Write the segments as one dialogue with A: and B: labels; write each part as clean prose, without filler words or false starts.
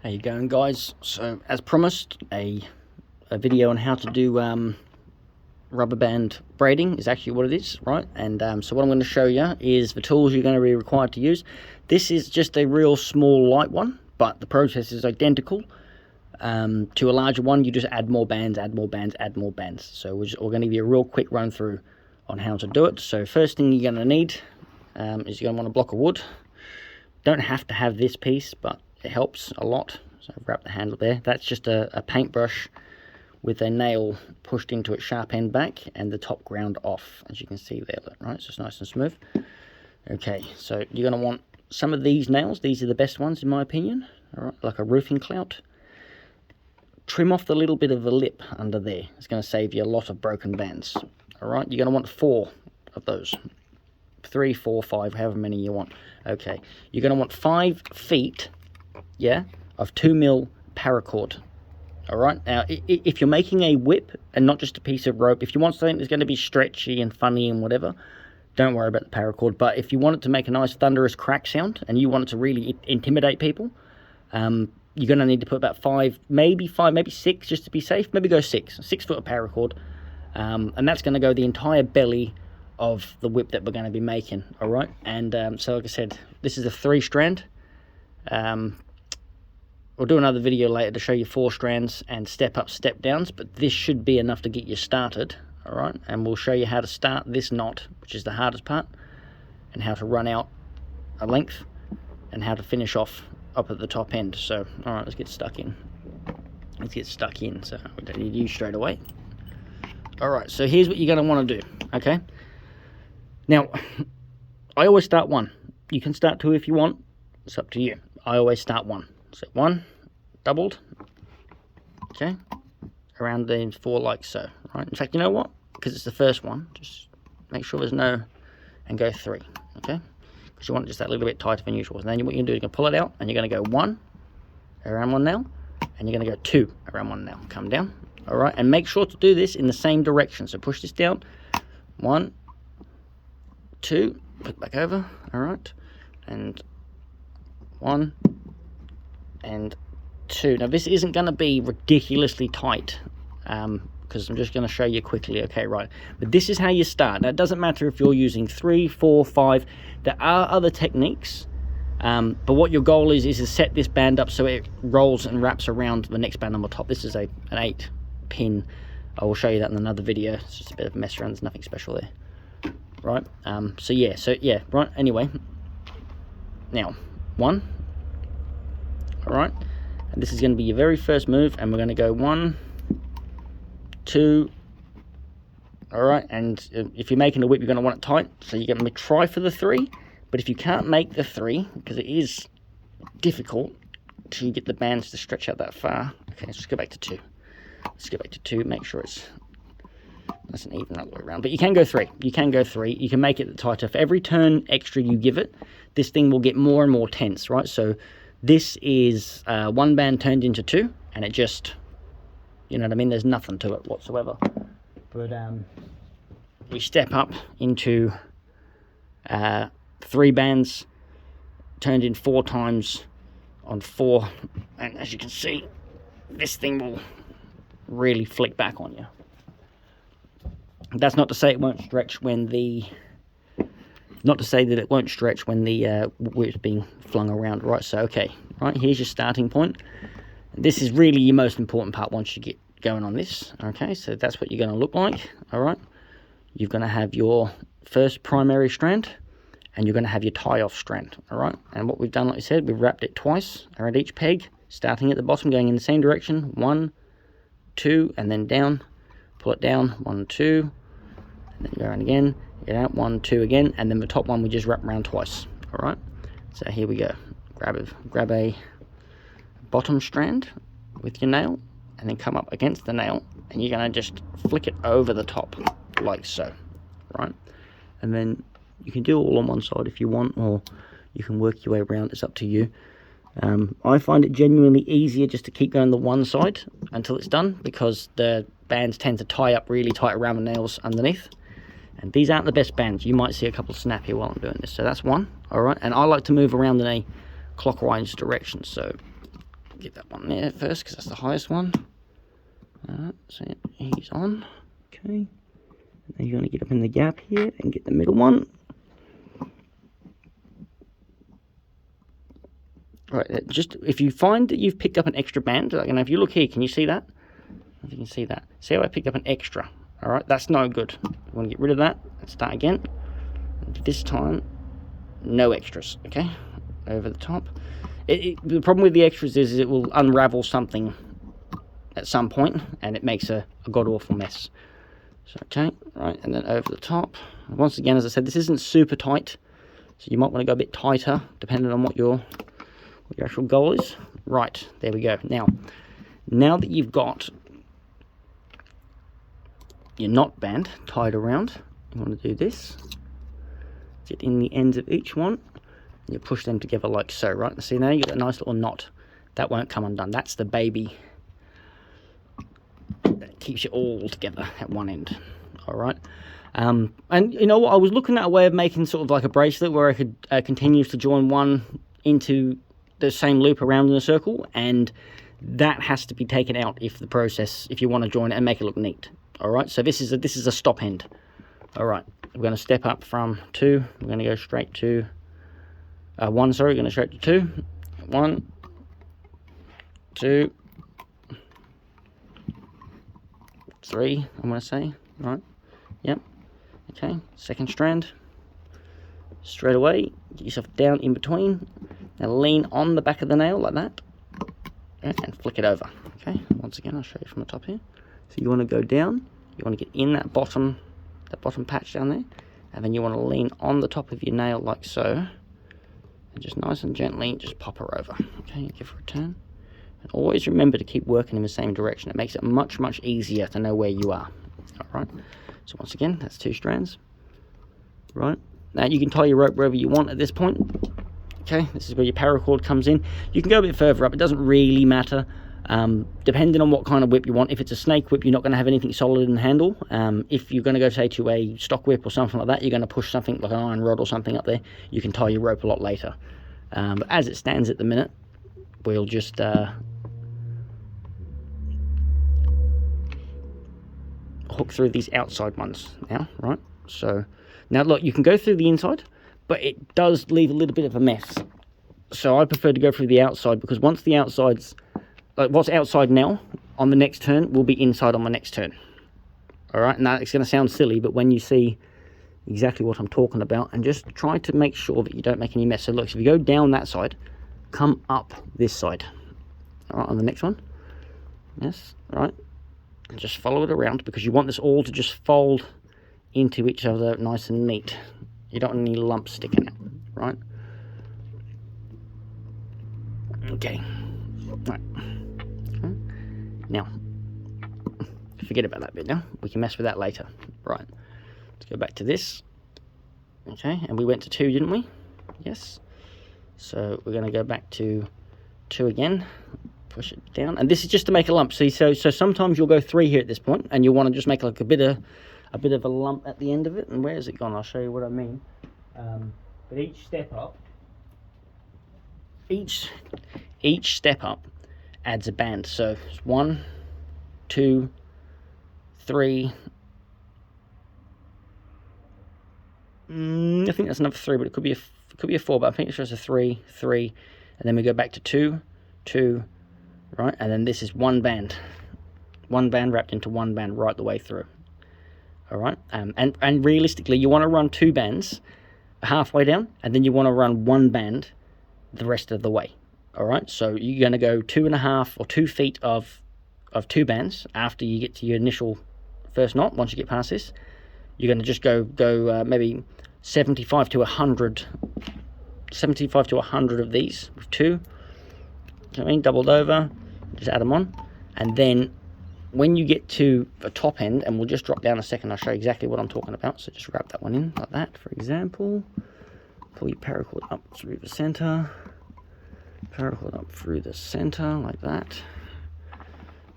A: How you going, guys? So as promised, a video on how to do rubber band braiding is actually what it is, right? And so what I'm going to show you is the tools you're going to be required to use. This is just a real small light one, but the process is identical to a larger one. You just add more bands, add more bands, add more bands. So we're going to give you a real quick run through on how to do it. So first thing you're going to need is you're going to want a block of wood. Don't have to have this piece, but it helps a lot. So I've wrapped the handle there. That's just a paintbrush with a nail pushed into its sharp end back and the top ground off, as you can see there, right? So it's nice and smooth. Okay, so you're going to want some of these nails. These are the best ones in my opinion, all right, like a roofing clout. Trim off the little bit of the lip under there. It's going to save you a lot of broken bands. All right, you're going to want 4 of those. 3, 4, 5, however many you want. Okay, you're going to want 5 feet, yeah, of 2mm paracord. All right, now if you're making a whip and not just a piece of rope, if you want something that's going to be stretchy and funny and whatever, don't worry about the paracord. But if you want it to make a nice thunderous crack sound and you want it to really intimidate people, you're going to need to put about 5, maybe 6, just to be safe. Maybe go 6 foot of paracord, and that's going to go the entire belly of the whip that we're going to be making. All right, and so like I said, this is a 3 strand. We'll do another video later to show you 4 strands and step up, step downs, but this should be enough to get you started. All right, and we'll show you how to start this knot, which is the hardest part, and how to run out a length, and how to finish off up at the top end. So all right, let's get stuck in. So we don't need you straight away. All right, so here's what you're going to want to do. Okay, now I always start 1. You can start 2 if you want, it's up to you. I always start 1. So 1 doubled, okay, around the 4 like so, right? In fact, you know what, because it's the first one, just make sure there's no, and go 3, okay, because you want it just that little bit tighter than usual. And then what you're going to do is you're going to pull it out, and you're going to go 1 around 1 nail, and you're going to go 2 around 1 nail. Come down, all right, and make sure to do this in the same direction. So push this down, 1, 2, put it back over, all right, and 1 and 2. Now this isn't going to be ridiculously tight, because I'm just going to show you quickly. Okay, right, but this is how you start. Now it doesn't matter if you're using 3, 4, 5. There are other techniques, but what your goal is to set this band up so it rolls and wraps around the next band on the top. This is an 8 pin. I will show you that in another video. It's just a bit of a mess around. There's nothing special there, right? So yeah, right, anyway, now 1, all right, and this is going to be your very first move, and we're going to go 1, 2, all right, and if you're making a whip, you're going to want it tight, so you're going to try for the 3, but if you can't make the 3, because it is difficult to get the bands to stretch out that far, okay, let's just go back to 2. Let's go back to 2, make sure it's nice and even all the way around, but you can go 3. You can make it tighter. For every turn extra you give it, this thing will get more and more tense, right? So this is 1 band turned into 2, and it just, you know what I mean, there's nothing to it whatsoever. But we step up into 3 bands turned in 4 times on 4, and as you can see, this thing will really flick back on you. That's not to say it won't stretch when the whip's being flung around, right? So okay, right, here's your starting point. This is really your most important part once you get going on this. Okay, so that's what you're going to look like. All right, you're going to have your first primary strand, and you're going to have your tie-off strand. All right, and what we've done, like I said, we've wrapped it twice around each peg, starting at the bottom, going in the same direction, 1, 2, and then down. Pull it down, 1, 2, and then go around again. Get out, 1, 2 again, and then the top one we just wrap around twice. All right, so here we go. Grab a bottom strand with your nail, and then come up against the nail, and you're going to just flick it over the top like so, right? And then you can do it all on one side if you want, or you can work your way around. It's up to you. I find it genuinely easier just to keep going the one side until it's done, because the bands tend to tie up really tight around the nails underneath. And these aren't the best bands. You might see a couple snap here while I'm doing this. So that's 1, all right? And I like to move around in a clockwise direction. So get that one there first because that's the highest one. So he's on. Okay. Now you're going to get up in the gap here and get the middle one. Right, just if you find that you've picked up an extra band, like, if you look here, can you see that? If you can see that. See how I picked up an extra? All right, that's no good. You want to get rid of that and start again. And this time, no extras, okay? Over the top. The problem with the extras is it will unravel something at some point, and it makes a god-awful mess. So, okay, right, and then over the top. Once again, as I said, this isn't super tight, so you might want to go a bit tighter, depending on what your actual goal is. Right, there we go. Now that you've got your knot band tied around, you want to do this. Get in the ends of each one, and you push them together like so, right? See, now you've got a nice little knot. That won't come undone. That's the baby that keeps you all together at one end. All right. And you know what? I was looking at a way of making sort of like a bracelet where I could continue to join one into the same loop around in a circle, and that has to be taken out if you want to join it and make it look neat. All right. So this is a stop end. All right. We're going to step up from 2. We're going to go straight to 1. Sorry, we're going to straight to 2. 1, 2, 3. I'm going to say, right? Yep. Okay. Second strand. Straight away, get yourself down in between. Now lean on the back of the nail like that, and flick it over. Okay. Once again, I'll show you from the top here. So you want to go down. You want to get in that bottom patch down there, and then you want to lean on the top of your nail like so, and just nice and gently just pop her over. Okay. Give her a turn. And always remember to keep working in the same direction. It makes it much easier to know where you are. All right. So once again, that's 2 strands. Right. Now you can tie your rope wherever you want at this point. Okay, this is where your paracord comes in. You can go a bit further up. It doesn't really matter, depending on what kind of whip you want. If it's a snake whip, you're not going to have anything solid in the handle. If you're going to go, say, to a stock whip or something like that, you're going to push something like an iron rod or something up there. You can tie your rope a lot later. But as it stands at the minute, we'll just hook through these outside ones now, right? So now look, you can go through the inside, but it does leave a little bit of a mess. So I prefer to go through the outside, because once the outside's, like what's outside now, on the next turn will be inside on the next turn. All right, now it's going to sound silly, but when you see exactly what I'm talking about, and just try to make sure that you don't make any mess. So look, if you go down that side, come up this side. All right, on the next one. Yes, all right. And just follow it around, because you want this all to just fold into each other nice and neat. You don't want any lumps sticking out, right? Okay. Right. Okay. Now, forget about that bit now. We can mess with that later. Right. Let's go back to this. Okay, and we went to 2, didn't we? Yes. So we're going to go back to 2 again. Push it down, and this is just to make a lump. See, so sometimes you'll go 3 here at this point, and you'll want to just make like a bit of a lump at the end of it. And where is it gone? I'll show you what I mean. But each step up, each step up adds a band. So it's 1, 2, 3. I think that's another 3, but it could be a 4. But I think it's just a 3, 3, and then we go back to 2, 2, right, and then this is one band wrapped into one band right the way through. All right, and realistically, you want to run 2 bands halfway down, and then you want to run 1 band the rest of the way. All right, so you're going to go 2.5 or 2 feet of 2 bands after you get to your initial first knot. Once you get past this, you're going to just go maybe 75 to 100 of these with 2. You know what I mean? Doubled over, just add them on, and then when you get to the top end, and we'll just drop down a second, I'll show you exactly what I'm talking about. So just wrap that one in like that, for example. Pull your paracord up through the center, paracord up through the center like that.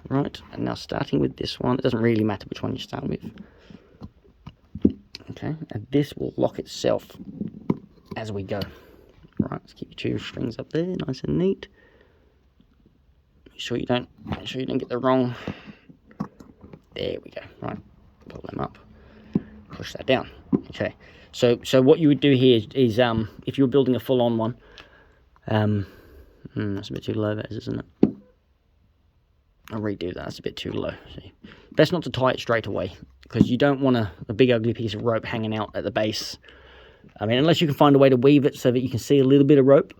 A: Right, and now starting with this one, it doesn't really matter which one you start with. Okay, and this will lock itself as we go. Right, let's keep your 2 strings up there, nice and neat. Make sure you don't get the wrong. There we go. Right, pull them up, push that down. Okay, so what you would do here is if you're building a full-on one, that's a bit too low, that is, isn't it? I'll redo that. That's a bit too low. See, best not to tie it straight away, because you don't want a big ugly piece of rope hanging out at the base. I mean, unless you can find a way to weave it so that you can see a little bit of rope,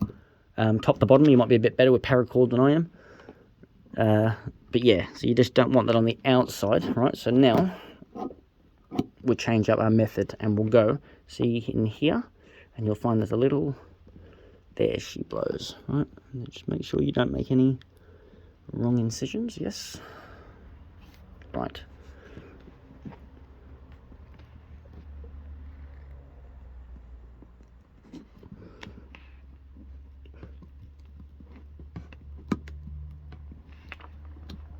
A: top to bottom. You might be a bit better with paracord than I am. But yeah, so you just don't want that on the outside, right? So now we'll change up our method and we'll go, see in here, and you'll find there's a little, there she blows, right? And just make sure you don't make any wrong incisions, yes. Right.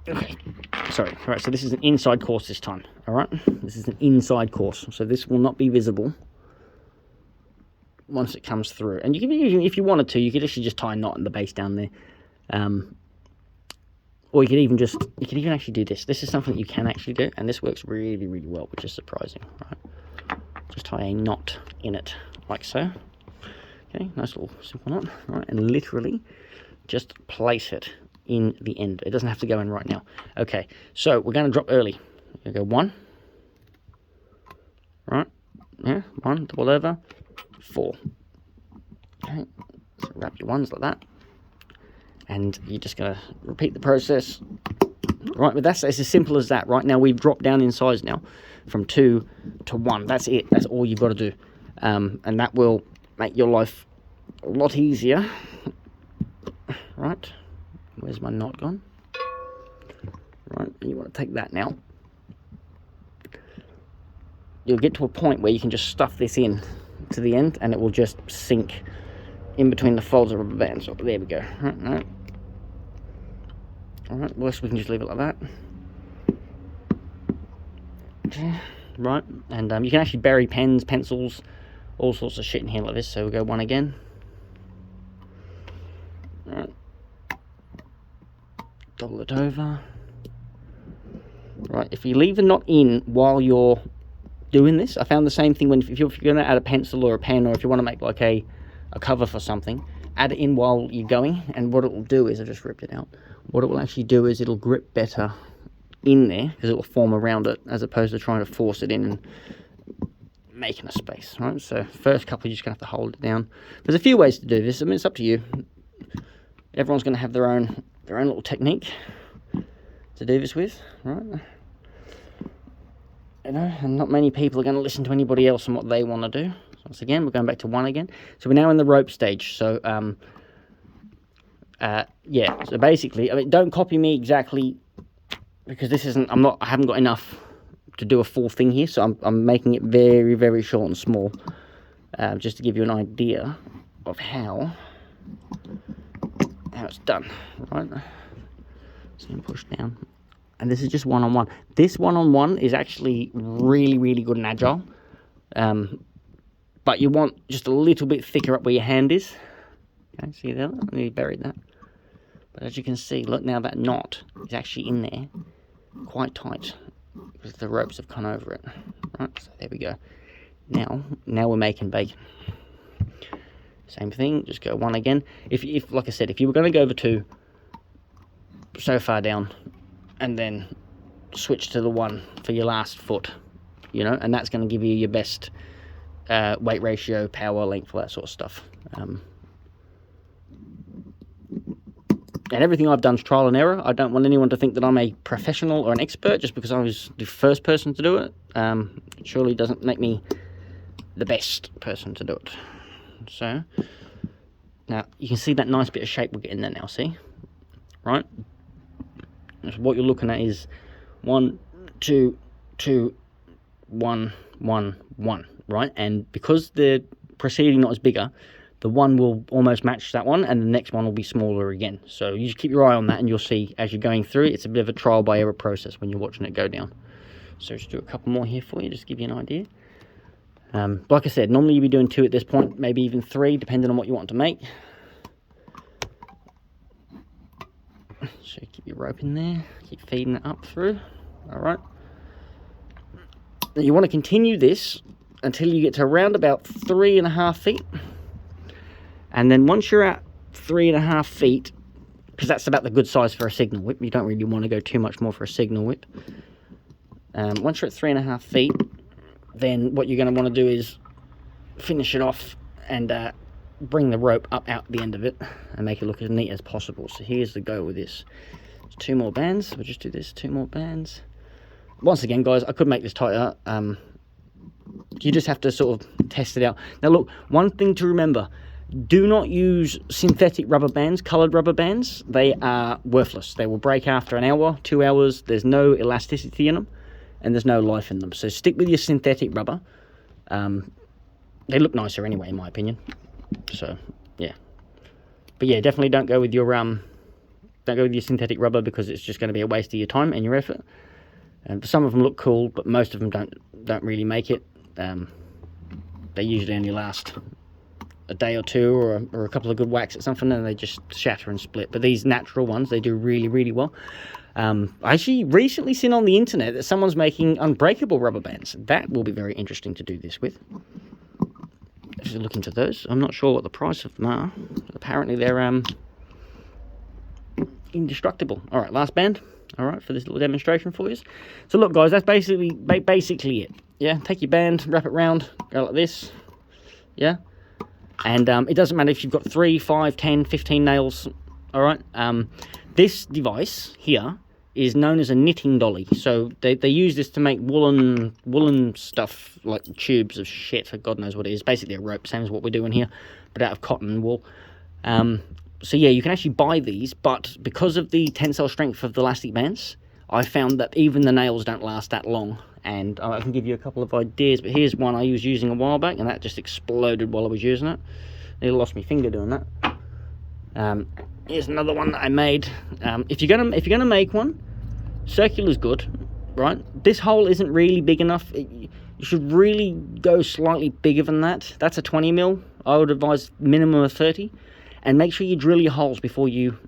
A: Okay, sorry. All right, so this is an inside course this time, all right? This is an inside course, so this will not be visible once it comes through. And you can, if you wanted to, you could actually just tie a knot in the base down there. Or you could even actually do this. This is something that you can actually do, and this works really, really well, which is surprising, right? Just tie a knot in it, like so. Okay, nice little simple knot, right? And literally just place it in the end. It doesn't have to go in right now. Okay, so we're going to drop early. We're going to go 1, right? Yeah, 1, double over, 4. Okay, so wrap your ones like that, and you're just going to repeat the process. Right, but that's as simple as that. Right now we've dropped down in size now from 2 to 1. That's it. That's all you've got to do, and that will make your life a lot easier. Right. Where's my knot gone? Right, and you want to take that now. You'll get to a point where you can just stuff this in to the end, and it will just sink in between the folds of rubber bands. So there we go. Right. Alright, worse we can just leave it like that. Okay, right, and you can actually bury pens, pencils, all sorts of shit in here like this. So we'll go 1 again. Right. Double it over. Right, if you leave the knot in while you're doing this, I found the same thing if you're going to add a pencil or a pen, or if you want to make like a cover for something, add it in while you're going, and what it will do is, I just ripped it out, what it will actually do is it'll grip better in there, because it will form around it, as opposed to trying to force it in and making a space, right? So first couple, you're just going to have to hold it down. There's a few ways to do this. I mean, it's up to you. Everyone's going to have their own little technique to do this with, right? You know, and not many people are going to listen to anybody else and what they want to do. So once again, we're going back to 1 again. So we're now in the rope stage. So yeah. So basically, I mean, don't copy me exactly, because this isn't. I haven't got enough to do a full thing here. So I'm making it very, very short and small, just to give you an idea of how it's done, right? So you push down, and this is just one-on-one. This one-on-one is actually really, really good and agile, but you want just a little bit thicker up where your hand is. Okay, see there? Let me bury that. But as you can see, look, now that knot is actually in there, quite tight, because the ropes have gone over it. Right, so there we go. Now we're making bacon. Same thing, just go 1 again. If like I said, if you were going to go over 2 so far down, and then switch to the 1 for your last foot, you know, and that's going to give you your best weight ratio, power, length, all that sort of stuff. And everything I've done is trial and error. I don't want anyone to think that I'm a professional or an expert just because I was the first person to do it. It surely doesn't make me the best person to do it. So now you can see that nice bit of shape we're getting there now, see? Right? So what you're looking at is 1, 2, 2, 1, 1, 1, right? And because the preceding knot is bigger, the 1 will almost match that one, and the next one will be smaller again. So you just keep your eye on that, and you'll see as you're going through, it's a bit of a trial by error process when you're watching it go down. So just do a couple more here for you, just to give you an idea. Like I said, normally you'd be doing 2 at this point, maybe even 3, depending on what you want to make. So keep your rope in there, keep feeding it up through. All right. Now you want to continue this until you get to around about 3.5 feet. And then once you're at 3.5 feet, because that's about the good size for a signal whip, you don't really want to go too much more for a signal whip. Once you're at 3.5 feet, then what you're going to want to do is finish it off and bring the rope up out the end of it and make it look as neat as possible. So here's the go with this. There's 2 more bands. We'll just do this, 2 more bands. Once again, guys, I could make this tighter. You just have to sort of test it out. Now look, one thing to remember, do not use synthetic rubber bands, coloured rubber bands. They are worthless. They will break after an hour, 2 hours. There's no elasticity in them and there's no life in them. So stick with your synthetic rubber. They look nicer anyway, in my opinion. So yeah, but yeah, definitely don't go with your synthetic rubber, because it's just going to be a waste of your time and your effort. And some of them look cool, but most of them don't really make it. They usually only last a day or two, or a couple of good whacks at something, and they just shatter and split. But these natural ones, they do really, really well. I actually recently seen on the internet that someone's making unbreakable rubber bands. That will be very interesting to do this with. If you look into those, I'm not sure what the price of them are. Apparently they're indestructible. All right, last band. All right, for this little demonstration for you. So look, guys, that's basically it. Yeah, take your band, wrap it round, go like this. Yeah, and it doesn't matter if you've got 3, 5, 10, 15 nails. All right, this device here is known as a knitting dolly. So they use this to make woolen stuff, like tubes of shit, for God knows what it is. Basically a rope, same as what we're doing here, but out of cotton and wool. So yeah, you can actually buy these, but because of the tensile strength of the elastic bands, I found that even the nails don't last that long. And I can give you a couple of ideas, but here's one I was using a while back, and that just exploded while I was using it. Nearly lost my finger doing that. Here's another one that I made. If you're gonna make one, circular's good, right? This hole isn't really big enough. You should really go slightly bigger than that. That's a 20 mil. I would advise minimum of 30. And make sure you drill your holes before you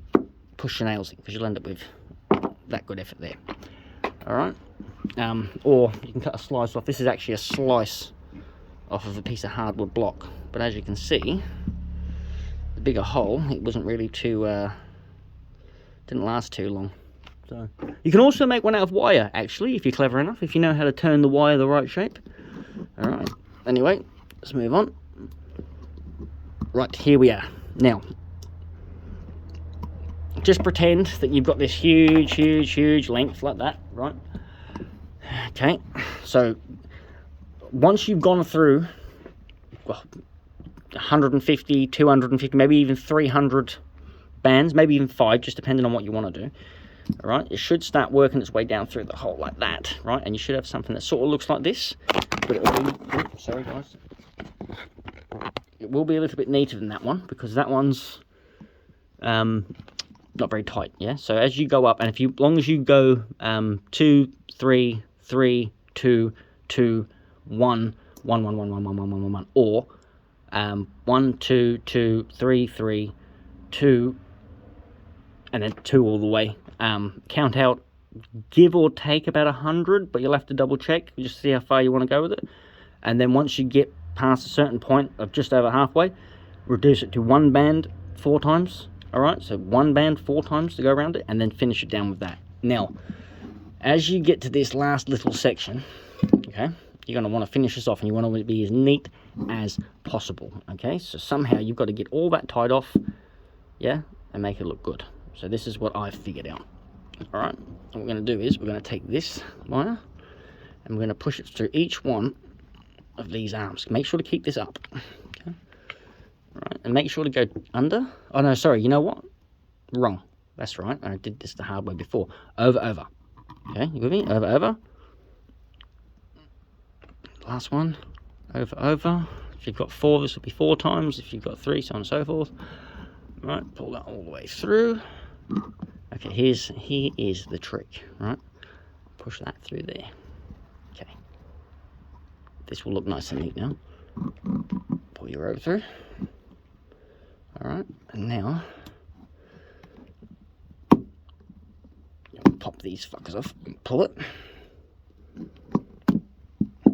A: push your nails in, because you'll end up with that good effort there. All right. Or you can cut a slice off. This is actually a slice off of a piece of hardwood block. But as you can see, the bigger hole, it wasn't really too, didn't last too long. So you can also make one out of wire, actually, if you're clever enough, if you know how to turn the wire the right shape. All right. Anyway, let's move on. Right, here we are. Now, just pretend that you've got this huge length like that, right? Okay, so once you've gone through, well, 150, 250, maybe even 300 bands, maybe even 5, just depending on what you want to do. All right, it should start working its way down through the hole like that, right? And you should have something that sort of looks like this, but it will be, oops, sorry guys, it will be a little bit neater than that one, because that one's not very tight. Yeah, so as you go up, and as long as you go 2, 3, 3, 2, 2, 1, 1, 1, 1, 1, 1, 1, 1, 1, or 1, 2, 2, 3, 3, 2, and then 2 all the way. Count out, give or take about 100, but you'll have to double check, just see how far you want to go with it. And then once you get past a certain point of just over halfway, reduce it to 1 band 4 times. All right, so 1 band 4 times to go around it, and then finish it down with that. Now, as you get to this last little section, okay, you're going to want to finish this off, and you want it to be as neat as possible. Okay, so somehow you've got to get all that tied off, yeah, and make it look good. So this is what I've figured out. All right, what we're going to do is we're going to take this wire and we're going to push it through each one of these arms. Make sure to keep this up. Okay. All right, and make sure to go under. Oh no, sorry, you know what? Wrong. That's right, I did this the hard way before. Over, over. Okay, you with me? Over, over. Last one. Over, over. If you've got 4, this will be 4 times. If you've got 3, so on and so forth. All right, pull that all the way through. Okay, here is the trick, right? Push that through there. Okay. This will look nice and neat now. Pull your rope through. All right, and now pop these fuckers off and pull it.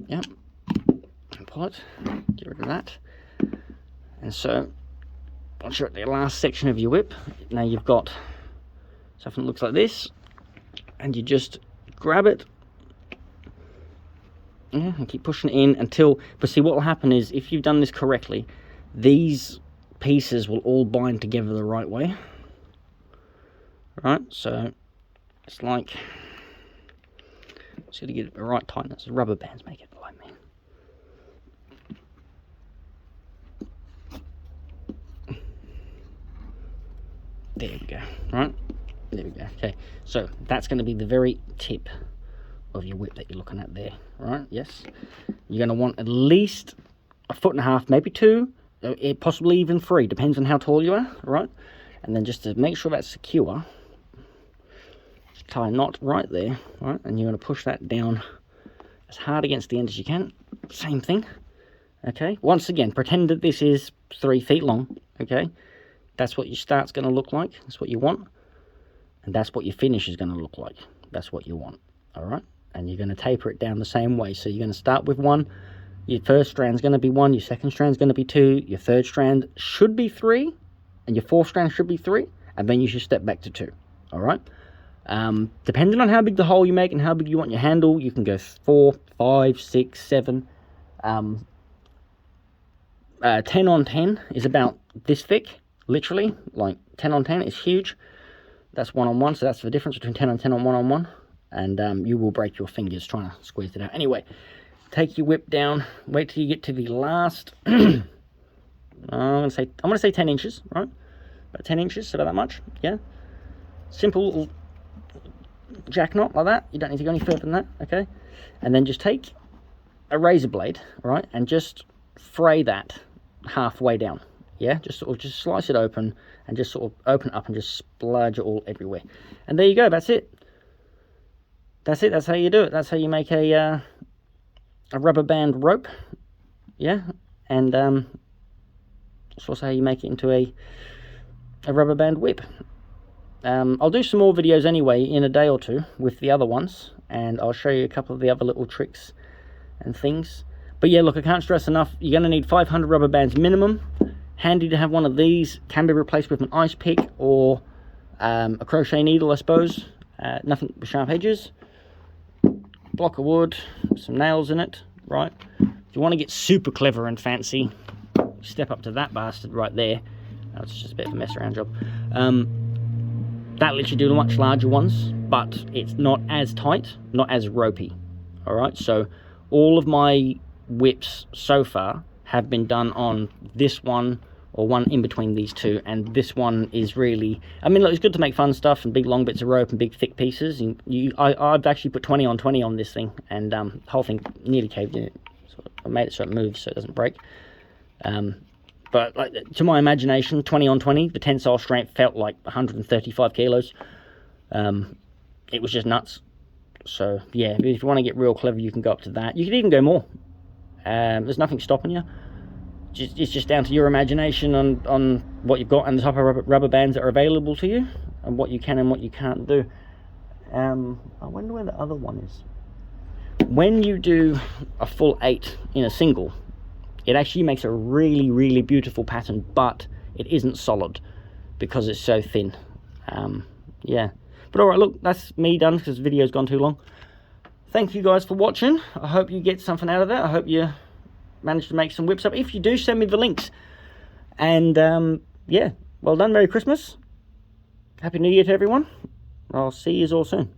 A: Yep. And pull it. Get rid of that. And so, once you're at the last section of your whip, now you've got something that looks like this, and you just grab it, yeah, and keep pushing it in until, but see what will happen is, if you've done this correctly, these pieces will all bind together the right way. Right, so it's like, just got to get it the right tightness. Rubber bands make it like me. There we go. Right, there we go. Okay, so that's going to be the very tip of your whip that you're looking at there. Right, yes, you're going to want at least 1.5 foot, maybe 2, possibly even 3, depends on how tall you are. Right, and then just to make sure that's secure, tie a knot right there. Right, and you're going to push that down as hard against the end as you can. Same thing. Okay, once again, pretend that this is 3 feet long. Okay, that's what your start's going to look like. That's what you want. And that's what your finish is going to look like. That's what you want. All right? And you're going to taper it down the same way. So you're going to start with 1. Your first strand's going to be 1. Your second strand's going to be 2. Your third strand should be 3. And your fourth strand should be 3. And then you should step back to 2. All right? Depending on how big the hole you make and how big you want your handle, you can go 4, 5, 6, 7. 10 on 10 is about this thick. Literally, like 10 on 10 is huge. That's 1 on 1, so that's the difference between 10 on 10 and 1 on 1. And you will break your fingers trying to squeeze it out. Anyway, take your whip down. Wait till you get to the last. I'm gonna say 10 inches, right? About 10 inches, so about that much. Yeah. Simple little jack knot like that. You don't need to go any further than that. Okay. And then just take a razor blade, right, and just fray that halfway down. Yeah, just slice it open and just sort of open it up and just splurge it all everywhere. And there you go, that's it. That's it, that's how you do it. That's how you make a rubber band rope. Yeah, and it's also how you make it into a rubber band whip. I'll do some more videos anyway in a day or 2 with the other ones, and I'll show you a couple of the other little tricks and things. But yeah, look, I can't stress enough, you're going to need 500 rubber bands minimum. Handy to have one of these. Can be replaced with an ice pick or a crochet needle, I suppose. Nothing with sharp edges. Block of wood, some nails in it, right? If you want to get super clever and fancy, step up to that bastard right there. That's just a bit of a mess around job. That lets you do much larger ones, but it's not as tight, not as ropey. All right, so all of my whips so far have been done on this one or one in between these 2, and this one is really, I mean, look, it's good to make fun stuff and big long bits of rope and big thick pieces. And I've actually put 20 on 20 on this thing, and the whole thing nearly caved in. So I made it so it moves so it doesn't break. But like, to my imagination, 20 on 20, the tensile strength felt like 135 kilos. It was just nuts. So yeah, if you want to get real clever, you can go up to that. You can even go more. There's nothing stopping you. It's just down to your imagination on what you've got and the type of rubber bands that are available to you, and what you can and what you can't do. I wonder where the other one is. When you do a full 8 in a single, it actually makes a really, really beautiful pattern, but it isn't solid because it's so thin. Yeah. But alright, look, that's me done because the video's gone too long. Thank you guys for watching. I hope you get something out of that. I hope you manage to make some whips up. If you do, send me the links. And yeah, well done. Merry Christmas. Happy New Year to everyone. I'll see you all soon.